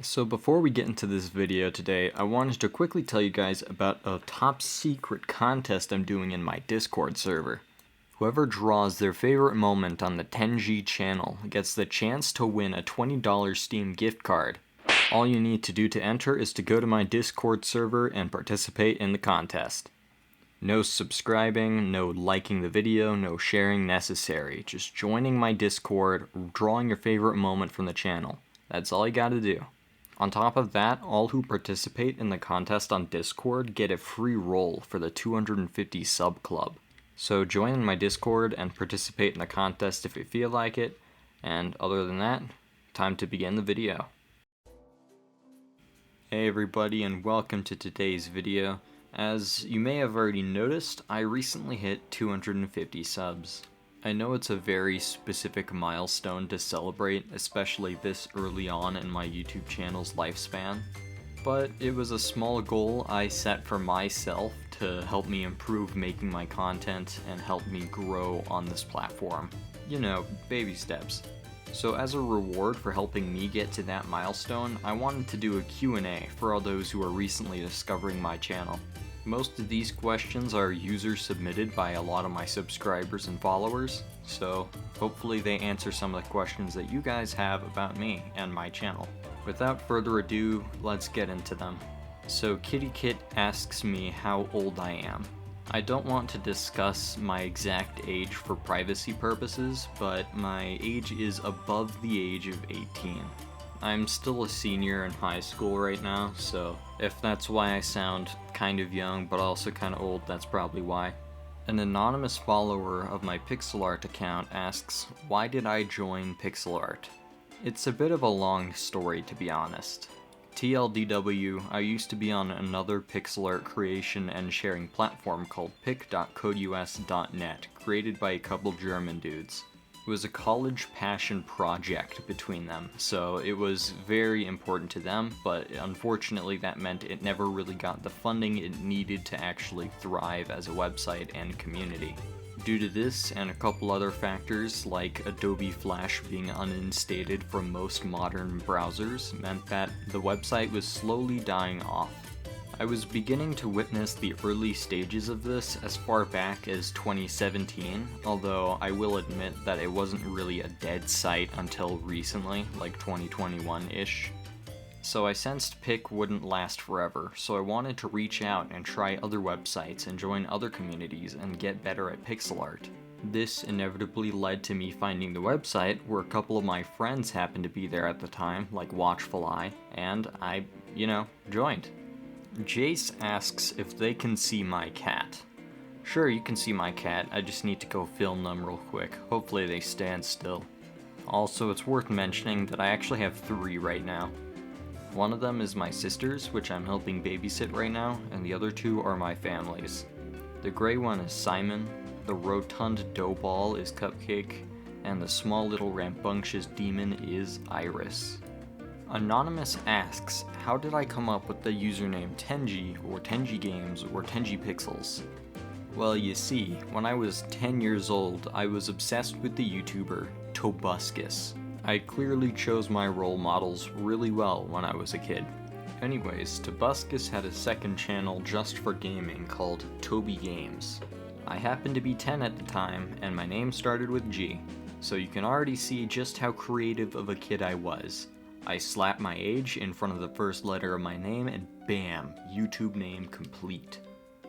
So before we get into this video today, I wanted to quickly tell you guys about a top secret contest I'm doing in my Discord server. Whoever draws their favorite moment on the Tenji channel gets the chance to win a $20 Steam gift card. All you need to do to enter is to go to my Discord server and participate in the contest. No subscribing, no liking the video, no sharing necessary. Just joining my Discord, drawing your favorite moment from the channel. That's all you gotta do. On top of that, all who participate in the contest on Discord get a free roll for the 250 sub club. So join my Discord and participate in the contest if you feel like it, and other than that, time to begin the video. Hey everybody, and welcome to today's video. As you may have already noticed, I recently hit 250 subs. I know it's a very specific milestone to celebrate, especially this early on in my YouTube channel's lifespan, but it was a small goal I set for myself to help me improve making my content and help me grow on this platform. You know, baby steps. So as a reward for helping me get to that milestone, I wanted to do a Q&A for all those who are recently discovering my channel. Most of these questions are user submitted by a lot of my subscribers and followers, so hopefully they answer some of the questions that you guys have about me and my channel. Without further ado, let's get into them. So Kitty Kit asks me how old I am. I don't want to discuss my exact age for privacy purposes, but my age is above the age of 18. I'm still a senior in high school right now, so if that's why I sound kind of young but also kind of old, that's probably why. An anonymous follower of my pixel art account asks, why did I join pixel art? It's a bit of a long story, to be honest. TLDW, I used to be on another pixel art creation and sharing platform called pic.codeus.net, created by a couple German dudes. It was a college passion project between them, so it was very important to them, but unfortunately that meant it never really got the funding it needed to actually thrive as a website and community. Due to this and a couple other factors, like Adobe Flash being uninstated from most modern browsers, meant that the website was slowly dying off. I was beginning to witness the early stages of this as far back as 2017, although I will admit that it wasn't really a dead site until recently, like 2021-ish. So I sensed Pic wouldn't last forever, so I wanted to reach out and try other websites and join other communities and get better at pixel art. This inevitably led to me finding the website where a couple of my friends happened to be there at the time, like Watchful Eye, and I, joined. Jace asks if they can see my cat. Sure, you can see my cat, I just need to go film them real quick. Hopefully they stand still. Also, it's worth mentioning that I actually have 3 right now. One of them is my sister's, which I'm helping babysit right now, and the other 2 are my family's. The gray one is Simon, the rotund dough ball is Cupcake, and the small little rambunctious demon is Iris. Anonymous asks, how did I come up with the username Tenji, or Tenji Games, or Tenji Pixels? Well, you see, when I was 10 years old, I was obsessed with the YouTuber Tobuscus. I clearly chose my role models really well when I was a kid. Anyways, Tobuscus had a second channel just for gaming called Toby Games. I happened to be 10 at the time, and my name started with G, so you can already see just how creative of a kid I was. I slapped my age in front of the first letter of my name and bam, YouTube name complete.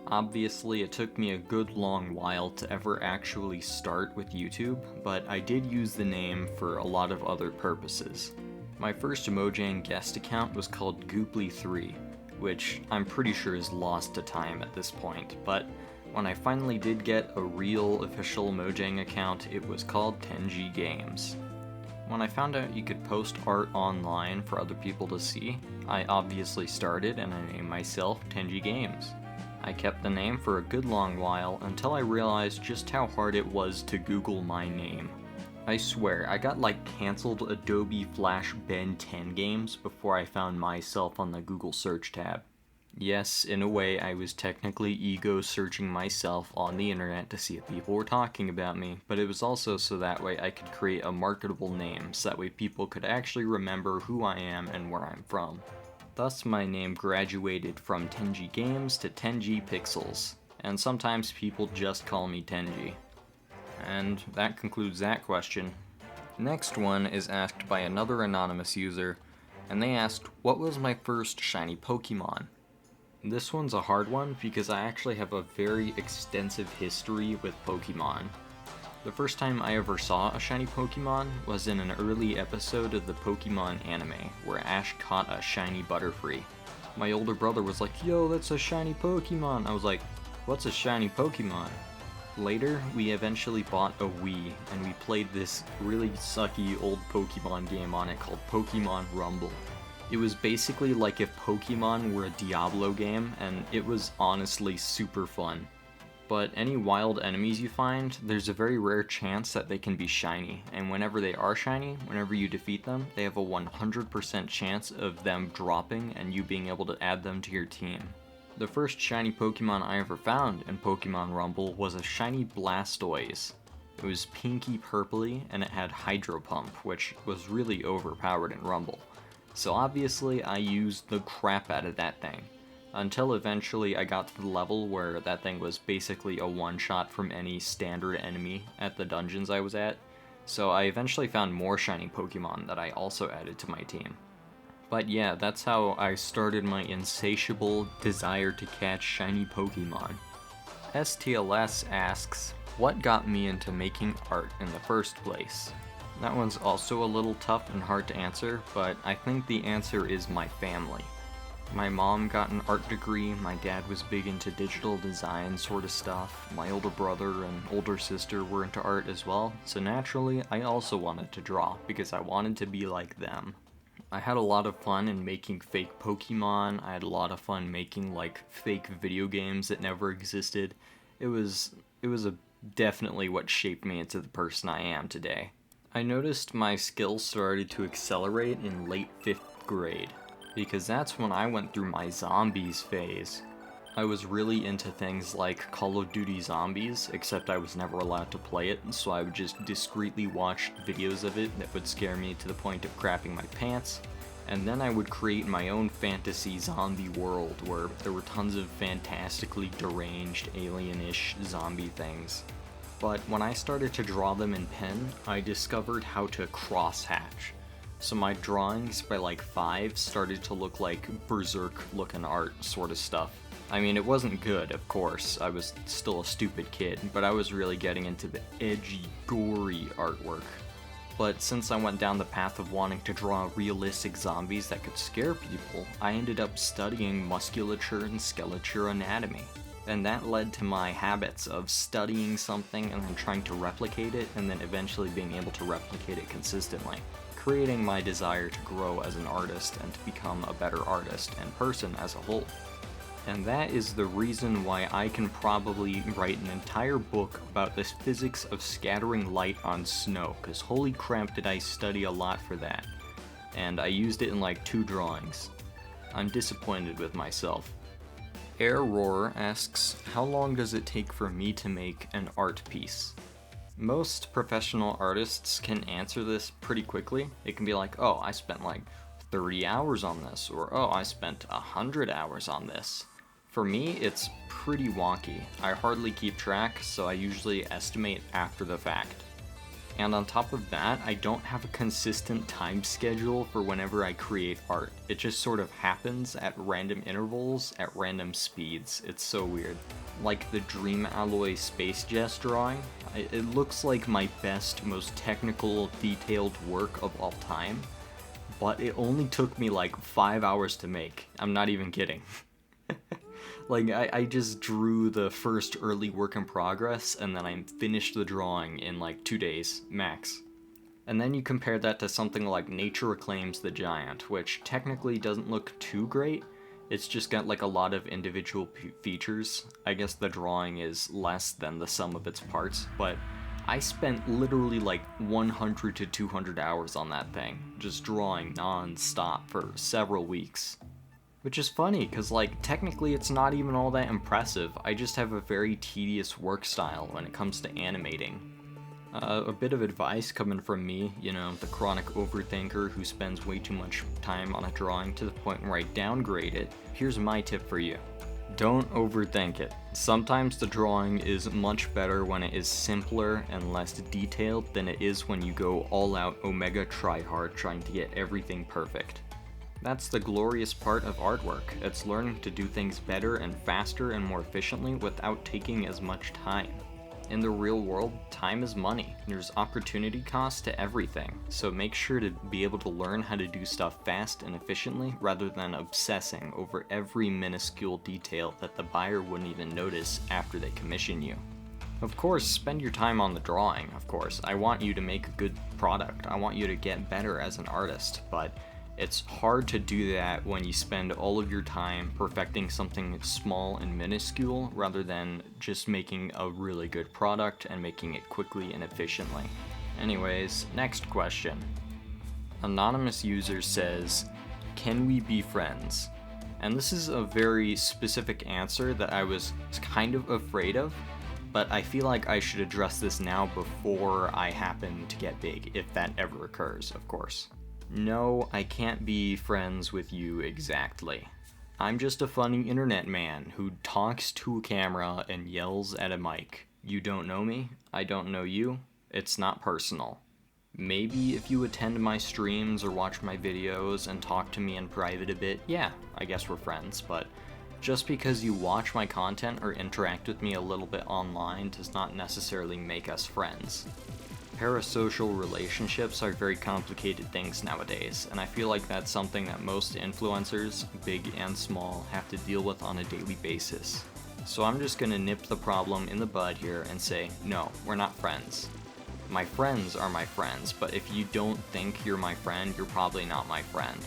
Obviously, it took me a good long while to ever actually start with YouTube, but I did use the name for a lot of other purposes. My first Mojang guest account was called Gooply3, which I'm pretty sure is lost to time at this point, but when I finally did get a real official Mojang account, it was called Tenji Games. When I found out you could post art online for other people to see, I obviously started and I named myself Tenji Games. I kept the name for a good long while until I realized just how hard it was to Google my name. I swear, I got cancelled Adobe Flash Ben 10 games before I found myself on the Google search tab. Yes, in a way, I was technically ego searching myself on the internet to see if people were talking about me, but it was also so that way I could create a marketable name, so that way people could actually remember who I am and where I'm from. Thus, my name graduated from Tenji Games to Tenji Pixels, and sometimes people just call me Tenji. And that concludes that question. Next one is asked by another anonymous user, and they asked, what was my first shiny Pokemon? This one's a hard one because I actually have a very extensive history with Pokemon. The first time I ever saw a shiny Pokemon was in an early episode of the Pokemon anime, where Ash caught a shiny Butterfree. My older brother was like, yo, that's a shiny Pokemon! I was like, what's a shiny Pokemon? Later, we eventually bought a Wii, and we played this really sucky old Pokemon game on it called Pokemon Rumble. It was basically like if Pokemon were a Diablo game, and it was honestly super fun. But any wild enemies you find, there's a very rare chance that they can be shiny, and whenever they are shiny, whenever you defeat them, they have a 100% chance of them dropping and you being able to add them to your team. The first shiny Pokemon I ever found in Pokemon Rumble was a shiny Blastoise. It was pinky purpley and it had Hydro Pump, which was really overpowered in Rumble. So obviously I used the crap out of that thing. Until eventually I got to the level where that thing was basically a one-shot from any standard enemy at the dungeons I was at. So I eventually found more shiny Pokemon that I also added to my team. But yeah, that's how I started my insatiable desire to catch shiny Pokemon. STLS asks, what got me into making art in the first place? That one's also a little tough and hard to answer, but I think the answer is my family. My mom got an art degree, my dad was big into digital design sort of stuff, my older brother and older sister were into art as well, so naturally I also wanted to draw because I wanted to be like them. I had a lot of fun in making fake Pokemon, I had a lot of fun making like fake video games that never existed. It was definitely what shaped me into the person I am today. I noticed my skills started to accelerate in late 5th grade. Because that's when I went through my zombies phase. I was really into things like Call of Duty Zombies, except I was never allowed to play it, so I would just discreetly watch videos of it that would scare me to the point of crapping my pants, and then I would create my own fantasy zombie world where there were tons of fantastically deranged, alien-ish zombie things. But when I started to draw them in pen, I discovered how to crosshatch. So my drawings by like 5 started to look like berserk looking art sort of stuff. I mean, it wasn't good, of course, I was still a stupid kid, but I was really getting into the edgy, gory artwork. But since I went down the path of wanting to draw realistic zombies that could scare people, I ended up studying musculature and skeletal anatomy. And that led to my habits of studying something and then trying to replicate it, and then eventually being able to replicate it consistently, creating my desire to grow as an artist and to become a better artist and person as a whole. And that is the reason why I can probably write an entire book about the physics of scattering light on snow, because holy crap did I study a lot for that. And I used it in like 2 drawings. I'm disappointed with myself. Air Roar asks, how long does it take for me to make an art piece? Most professional artists can answer this pretty quickly. It can be like, oh, I spent like 30 hours on this, or oh, I spent 100 hours on this. For me, it's pretty wonky. I hardly keep track, so I usually estimate after the fact. And on top of that, I don't have a consistent time schedule for whenever I create art. It just sort of happens at random intervals, at random speeds. It's so weird. Like the Dream Alloy Space Jess drawing, it looks like my best, most technical, detailed work of all time, but it only took me like 5 hours to make. I'm not even kidding. Like, I just drew the first early work in progress, and then I finished the drawing in like 2 days, max. And then you compare that to something like Nature Reclaims the Giant, which technically doesn't look too great. It's just got like a lot of individual features. I guess the drawing is less than the sum of its parts, but I spent literally like 100 to 200 hours on that thing, just drawing non-stop for several weeks. Which is funny, because like technically it's not even all that impressive. I just have a very tedious work style when it comes to animating. A bit of advice coming from me, you know, the chronic overthinker who spends way too much time on a drawing to the point where I downgrade it. Here's my tip for you. Don't overthink it. Sometimes the drawing is much better when it is simpler and less detailed than it is when you go all out omega tryhard trying to get everything perfect. That's the glorious part of artwork. It's learning to do things better and faster and more efficiently without taking as much time. In the real world, time is money. There's opportunity cost to everything, so make sure to be able to learn how to do stuff fast and efficiently rather than obsessing over every minuscule detail that the buyer wouldn't even notice after they commission you. Of course, spend your time on the drawing, of course. I want you to make a good product. I want you to get better as an artist, but it's hard to do that when you spend all of your time perfecting something small and minuscule rather than just making a really good product and making it quickly and efficiently. Anyways, next question. Anonymous user says, "Can we be friends?" And this is a very specific answer that I was kind of afraid of, but I feel like I should address this now before I happen to get big, if that ever occurs, of course. No, I can't be friends with you exactly. I'm just a funny internet man who talks to a camera and yells at a mic. You don't know me, I don't know you, it's not personal. Maybe if you attend my streams or watch my videos and talk to me in private a bit, yeah, I guess we're friends, but just because you watch my content or interact with me a little bit online does not necessarily make us friends. Parasocial relationships are very complicated things nowadays, and I feel like that's something that most influencers, big and small, have to deal with on a daily basis. So I'm just gonna nip the problem in the bud here and say, no, we're not friends. My friends are my friends, but if you don't think you're my friend, you're probably not my friend.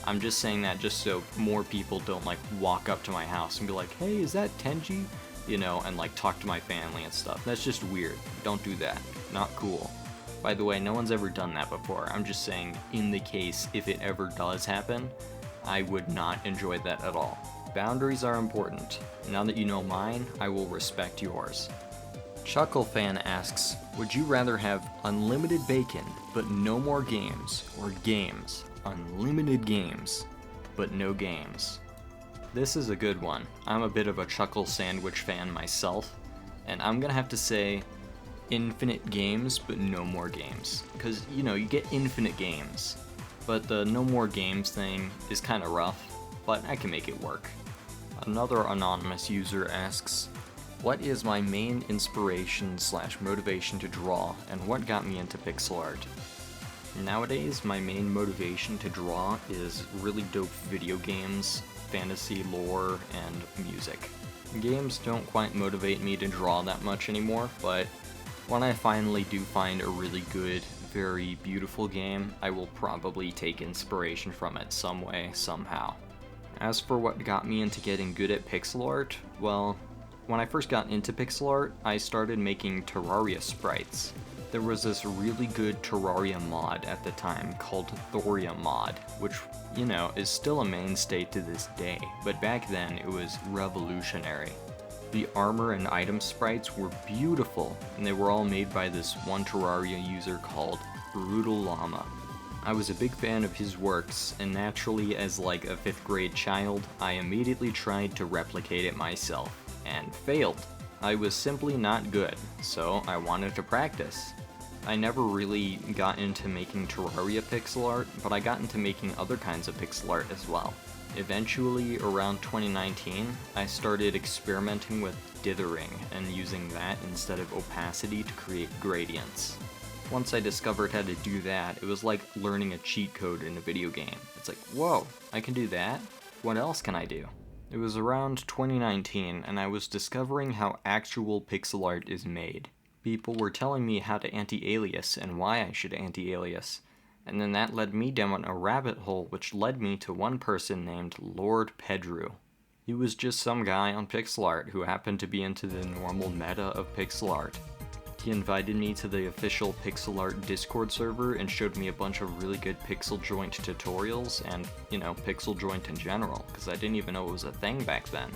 I'm just saying that just so more people don't like walk up to my house and be like, hey, is that Tenji? You know, and like talk to my family and stuff. That's just weird. Don't do that. Not cool. By the way, no one's ever done that before. I'm just saying, in the case if it ever does happen, I would not enjoy that at all. Boundaries are important. Now that you know mine, I will respect yours. Chucklefan asks, would you rather have unlimited bacon, but no more games, or games, unlimited games, but no games? This is a good one. I'm a bit of a Chuckle Sandwich fan myself, and I'm gonna have to say infinite games, but no more games. Because, you know, you get infinite games, but the no more games thing is kind of rough, but I can make it work. Another anonymous user asks, what is my main inspiration/motivation to draw, and what got me into pixel art? Nowadays, my main motivation to draw is really dope video games, fantasy lore, and music. Games don't quite motivate me to draw that much anymore, but when I finally do find a really good, very beautiful game, I will probably take inspiration from it some way, somehow. As for what got me into getting good at pixel art, well, when I first got into pixel art, I started making Terraria sprites. There was this really good Terraria mod at the time called Thoria mod, which, you know, is still a mainstay to this day, but back then it was revolutionary. The armor and item sprites were beautiful, and they were all made by this one Terraria user called Brutal Llama. I was a big fan of his works, and naturally, as like a 5th grade child, I immediately tried to replicate it myself, and failed. I was simply not good, so I wanted to practice. I never really got into making Terraria pixel art, but I got into making other kinds of pixel art as well. Eventually, around 2019, I started experimenting with dithering and using that instead of opacity to create gradients. Once I discovered how to do that, it was like learning a cheat code in a video game. It's like, whoa, I can do that? What else can I do? It was around 2019, and I was discovering how actual pixel art is made. People were telling me how to anti-alias and why I should anti-alias. And then that led me down a rabbit hole which led me to one person named Lord Pedro. He was just some guy on pixel art who happened to be into the normal meta of pixel art. He invited me to the official pixel art Discord server and showed me a bunch of really good pixel joint tutorials and, you know, pixel joint in general, because I didn't even know it was a thing back then.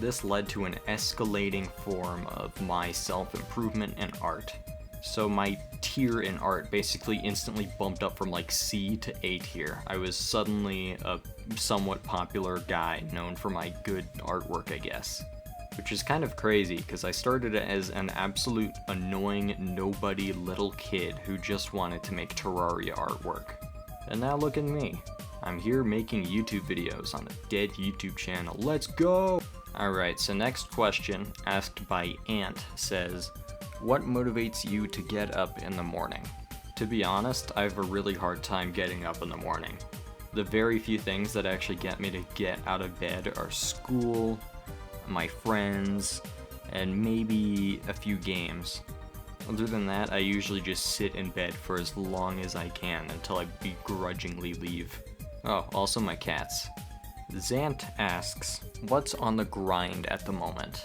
This led to an escalating form of my self-improvement in art. So my tier in art basically instantly bumped up from like C to A tier. I was suddenly a somewhat popular guy known for my good artwork, I guess. Which is kind of crazy, because I started as an absolute annoying nobody little kid who just wanted to make Terraria artwork. And now look at me. I'm here making YouTube videos on a dead YouTube channel. Let's go! Alright, so next question, asked by Ant, says, what motivates you to get up in the morning? To be honest, I have a really hard time getting up in the morning. The very few things that actually get me to get out of bed are school, my friends, and maybe a few games. Other than that, I usually just sit in bed for as long as I can until I begrudgingly leave. Oh, also my cats. Zant asks, what's on the grind at the moment?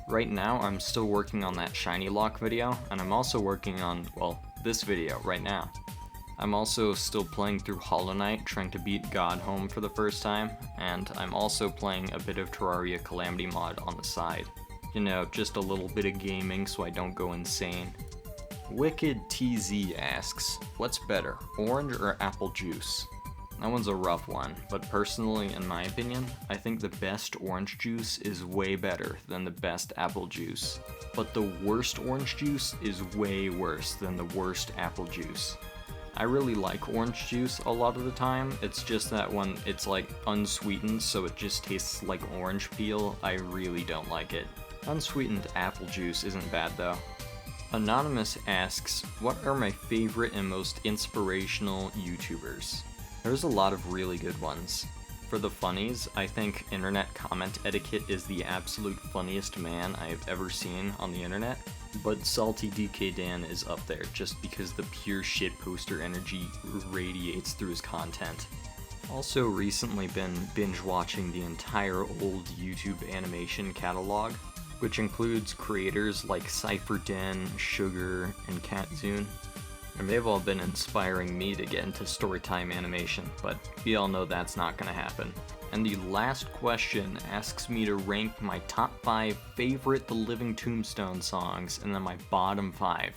Right now, I'm still working on that shiny lock video, and I'm also working on, well, this video right now. I'm also still playing through Hollow Knight, trying to beat God Home for the first time, and I'm also playing a bit of Terraria Calamity mod on the side. You know, just a little bit of gaming so I don't go insane. Wicked TZ asks, what's better, orange or apple juice? That one's a rough one, but personally, in my opinion, I think the best orange juice is way better than the best apple juice. But the worst orange juice is way worse than the worst apple juice. I really like orange juice a lot of the time, it's just that when it's like unsweetened so it just tastes like orange peel, I really don't like it. Unsweetened apple juice isn't bad though. Anonymous asks, what are my favorite and most inspirational YouTubers? There's a lot of really good ones. For the funnies, I think internet comment etiquette is the absolute funniest man I have ever seen on the internet, but Salty DK Dan is up there just because the pure shit poster energy radiates through his content. Also recently been binge watching the entire old YouTube animation catalog, which includes creators like CypherDen, Sugar, and Katzune. And they've all been inspiring me to get into storytime animation, but we all know that's not gonna happen. And the last question asks me to rank my top 5 favorite The Living Tombstone songs and then my bottom 5.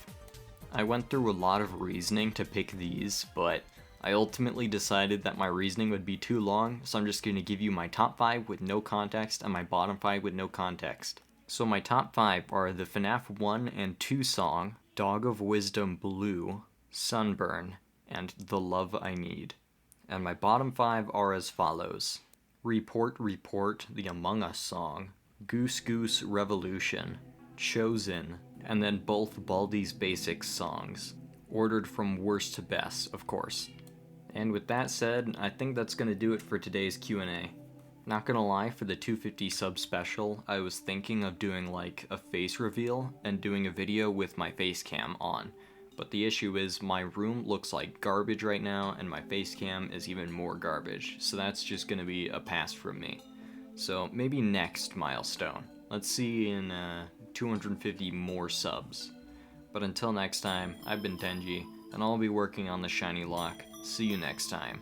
I went through a lot of reasoning to pick these, but I ultimately decided that my reasoning would be too long, so I'm just gonna give you my top 5 with no context and my bottom 5 with no context. So my top 5 are the FNAF 1 and 2 song, Dog of Wisdom Blue, Sunburn, and The Love I Need. And my bottom 5 are as follows. Report Report, the Among Us song, Goose Goose Revolution, Chosen, and then both Baldi's Basics songs, ordered from worst to best, of course. And with that said, I think that's gonna do it for today's Q&A. Not gonna lie, for the 250 sub special, I was thinking of doing like a face reveal and doing a video with my face cam on. But the issue is my room looks like garbage right now and my face cam is even more garbage, so that's just gonna be a pass from me. So maybe next milestone. Let's see in 250 more subs. But until next time, I've been Tenji, and I'll be working on the shiny lock. See you next time.